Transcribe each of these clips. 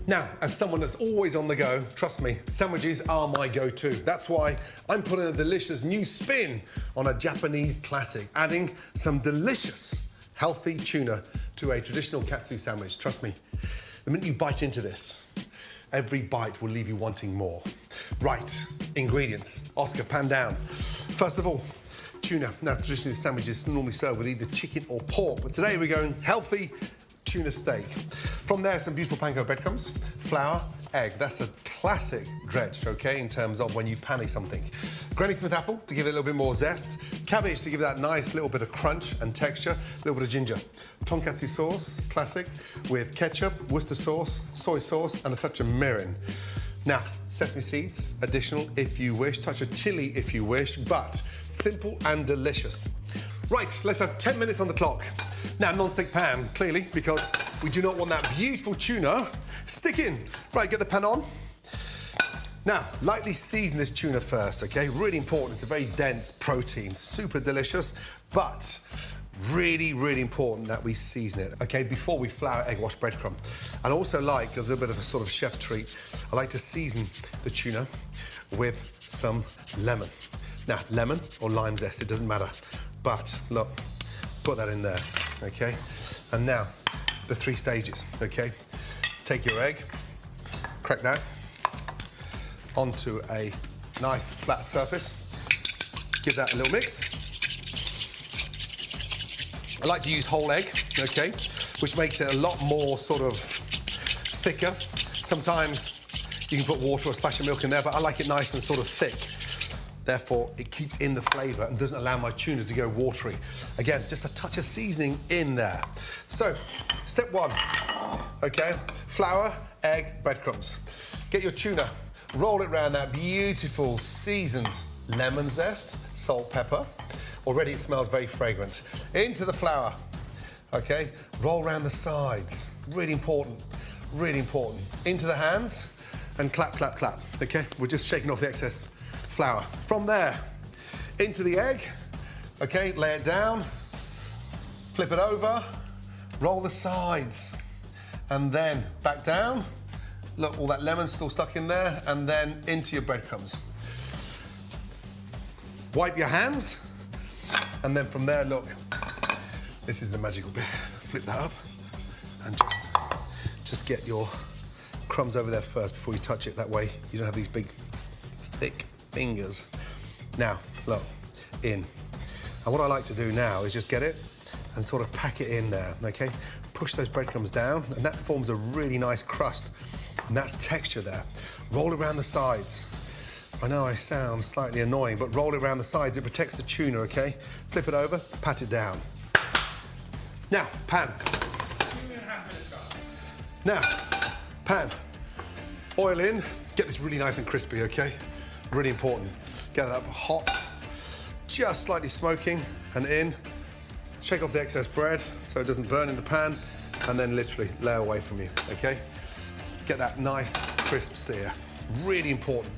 Now, as someone that's always on the go, trust me, sandwiches are my go-to. That's why I'm putting a delicious new spin on a Japanese classic, adding some delicious, healthy tuna to a traditional katsu sandwich. Trust me, the minute you bite into this, every bite will leave you wanting more. Right, ingredients. Oscar, pan down. First of all, tuna. Now, traditionally, the sandwich is normally served with either chicken or pork, but today we're going healthy tuna steak. From there, some beautiful panko breadcrumbs, flour, egg. That's a classic dredge, okay, in terms of when you panny something. Granny Smith apple to give it a little bit more zest. Cabbage to give it that nice little bit of crunch and texture. A little bit of ginger. Tonkatsu sauce, classic, with ketchup, Worcester sauce, soy sauce, and a touch of mirin. Now, sesame seeds, additional if you wish, touch of chili if you wish, but simple and delicious. Right, let's have 10 minutes on the clock. Now, non-stick pan, clearly, because we do not want that beautiful tuna sticking. Right, get the pan on. Now, lightly season this tuna first, okay? Really important, it's a very dense protein, super delicious, but really, really important that we season it, okay, before we flour, egg, wash, breadcrumb. And also like, as a bit of a sort of chef treat, I like to season the tuna with some lemon. Now, lemon or lime zest, it doesn't matter. But, look, put that in there, okay? And now, the 3 stages, okay? Take your egg, crack that onto a nice flat surface. Give that a little mix. I like to use whole egg, okay? Which makes it a lot more sort of thicker. Sometimes you can put water or splash of milk in there, but I like it nice and sort of thick. Therefore, it keeps in the flavour and doesn't allow my tuna to go watery. Again, just a touch of seasoning in there. So, step 1, okay? Flour, egg, breadcrumbs. Get your tuna, roll it around that beautiful seasoned lemon zest, salt, pepper. Already it smells very fragrant. Into the flour, okay? Roll around the sides. Really important, really important. Into the hands and clap, clap, clap, okay? We're just shaking off the excess flour. From there, into the egg, okay, lay it down, flip it over, roll the sides, and then back down. Look, all that lemon's still stuck in there, and then into your breadcrumbs. Wipe your hands, and then from there, look, this is the magical bit. Flip that up, and just get your crumbs over there first before you touch it. That way, you don't have these big, thick fingers. Now, look, in. And what I like to do now is just get it and sort of pack it in there, okay? Push those breadcrumbs down, and that forms a really nice crust, and that's texture there. Roll it around the sides. I know I sound slightly annoying, but roll it around the sides. It protects the tuna, okay? Flip it over, pat it down. Now, pan. Now, pan. Oil in, get this really nice and crispy, okay? Really important. Get that up hot, just slightly smoking, and in. Shake off the excess bread so it doesn't burn in the pan, and then literally lay away from you, okay? Get that nice crisp sear. Really important.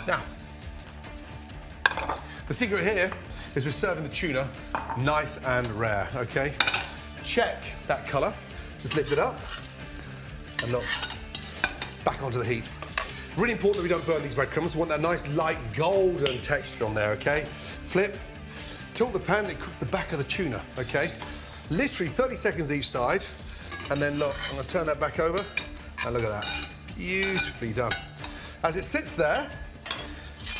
Now, the secret here is we're serving the tuna nice and rare, okay? Check that colour. Just lift it up, and look, back onto the heat. Really important that we don't burn these breadcrumbs. We want that nice light golden texture on there, okay? Flip, tilt the pan, it cooks the back of the tuna, okay? Literally 30 seconds each side. And then look, I'm gonna turn that back over, and look at that. Beautifully done. As it sits there,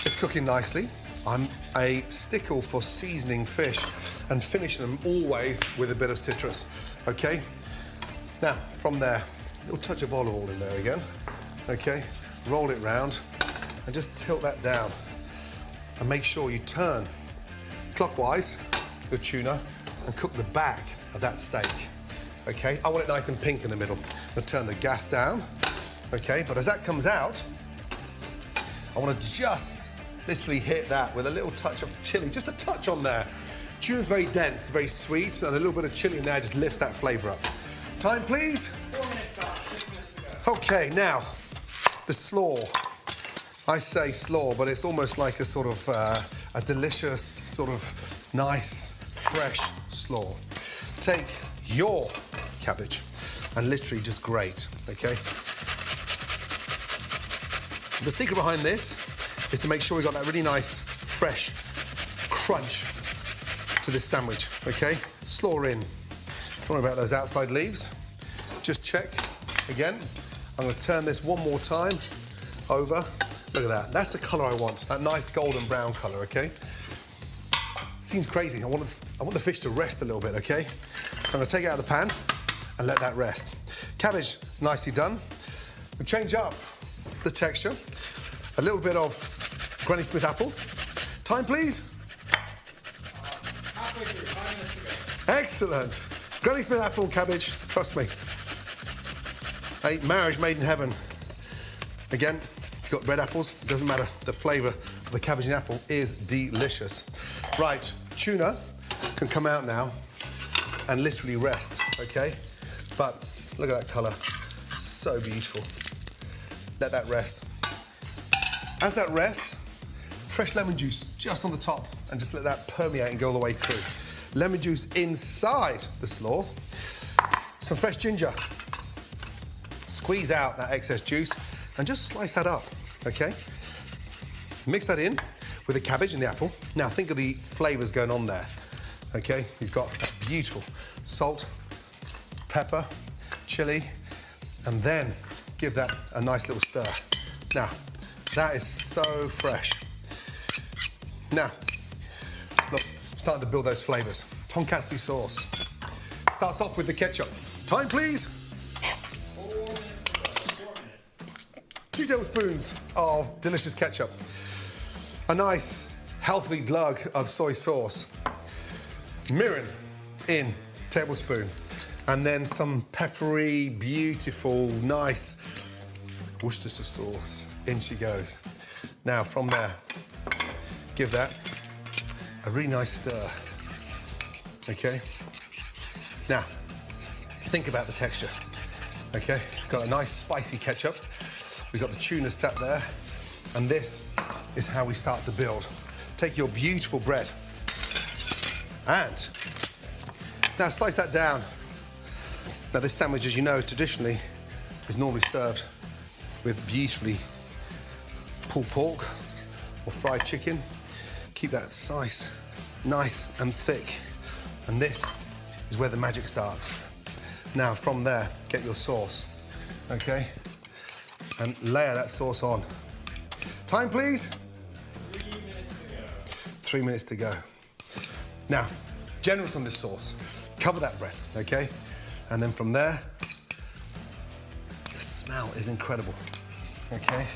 it's cooking nicely. I'm a stickle for seasoning fish and finishing them always with a bit of citrus, okay? Now, from there, a little touch of olive oil in there again, okay? Roll it round and just tilt that down. And make sure you turn clockwise the tuna and cook the back of that steak, okay? I want it nice and pink in the middle. I'm gonna turn the gas down, okay? But as that comes out, I want to just literally hit that with a little touch of chili, just a touch on there. Tuna's very dense, very sweet, and a little bit of chili in there just lifts that flavour up. Time, please. 4 minutes left. Okay, now, the slaw. I say slaw, but it's almost like a sort of a delicious, sort of nice, fresh slaw. Take your cabbage and literally just grate, okay? The secret behind this is to make sure we've got that really nice, fresh crunch to this sandwich, okay? Slaw in. Don't worry about those outside leaves. Just check again. I'm gonna turn this one more time over. Look at that. That's the color I want, that nice golden brown color, okay? Seems crazy. I want the fish to rest a little bit, okay? So I'm gonna take it out of the pan and let that rest. Cabbage, nicely done. We'll change up the texture. A little bit of Granny Smith apple. Time, please. Halfway through, 5 minutes to go. Excellent. Granny Smith apple, cabbage, trust me. Hey, marriage made in heaven. Again, you've got red apples, doesn't matter. The flavour of the cabbage and apple is delicious. Right, tuna can come out now and literally rest, okay? But look at that colour, so beautiful. Let that rest. As that rests, fresh lemon juice just on the top and just let that permeate and go all the way through. Lemon juice inside the slaw. Some fresh ginger. Squeeze out that excess juice and just slice that up, okay? Mix that in with the cabbage and the apple. Now think of the flavours going on there, okay? You've got that beautiful salt, pepper, chilli, and then give that a nice little stir. Now, that is so fresh. Now, look, starting to build those flavours. Tonkatsu sauce. Starts off with the ketchup. Time, please. 4 minutes to go. 4 minutes. 2 tablespoons of delicious ketchup. A nice, healthy glug of soy sauce. Mirin in, tablespoon. And then some peppery, beautiful, nice Worcestershire sauce. In she goes. Now, from there, give that a really nice stir. Okay? Now, think about the texture. Okay? Got a nice spicy ketchup. We've got the tuna set there. And this is how we start to build. Take your beautiful bread and now slice that down. Now, this sandwich, as you know, traditionally is normally served with beautifully pulled pork or fried chicken. Keep that slice nice and thick. And this is where the magic starts. Now, from there, get your sauce, okay? And layer that sauce on. Time, please. 3 minutes to go. 3 minutes to go. Now, generous on this sauce. Cover that bread, okay? And then from there, the smell is incredible, okay?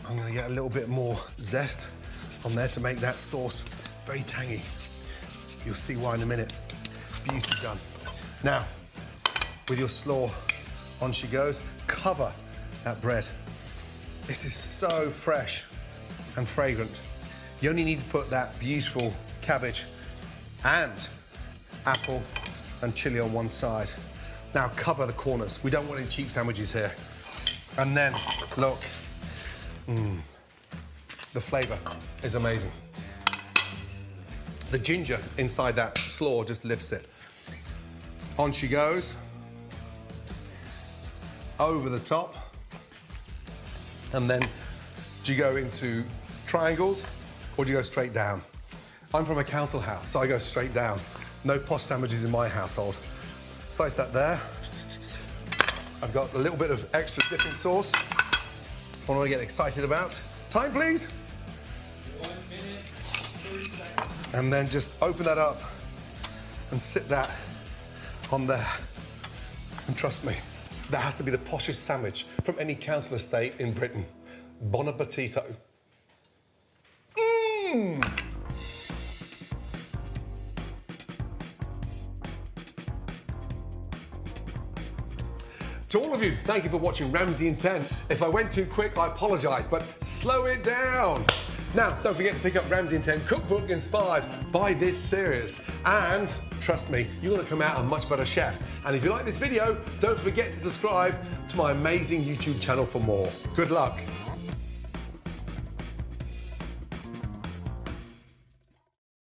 I'm gonna get a little bit more zest on there to make that sauce very tangy. You'll see why in a minute. Beautifully done. Now, with your slaw, on she goes. Cover that bread. This is so fresh and fragrant. You only need to put that beautiful cabbage and apple and chili on one side. Now cover the corners. We don't want any cheap sandwiches here. And then, look, the flavour is amazing. The ginger inside that slaw just lifts it. On she goes. Over the top. And then, do you go into triangles or do you go straight down? I'm from a council house, so I go straight down. No posh sandwiches in my household. Slice that there. I've got a little bit of extra dipping sauce. What do I get excited about? Time, please. 1 minute, 30 seconds. And then just open that up and sit that on there. And trust me, that has to be the poshest sandwich from any council estate in Britain. Bon appetito. To all of you, thank you for watching Ramsay in 10. If I went too quick, I apologise, but slow it down. Now, don't forget to pick up Ramsay in 10 cookbook inspired by this series. And trust me, you're going to come out a much better chef. And if you like this video, don't forget to subscribe to my amazing YouTube channel for more. Good luck.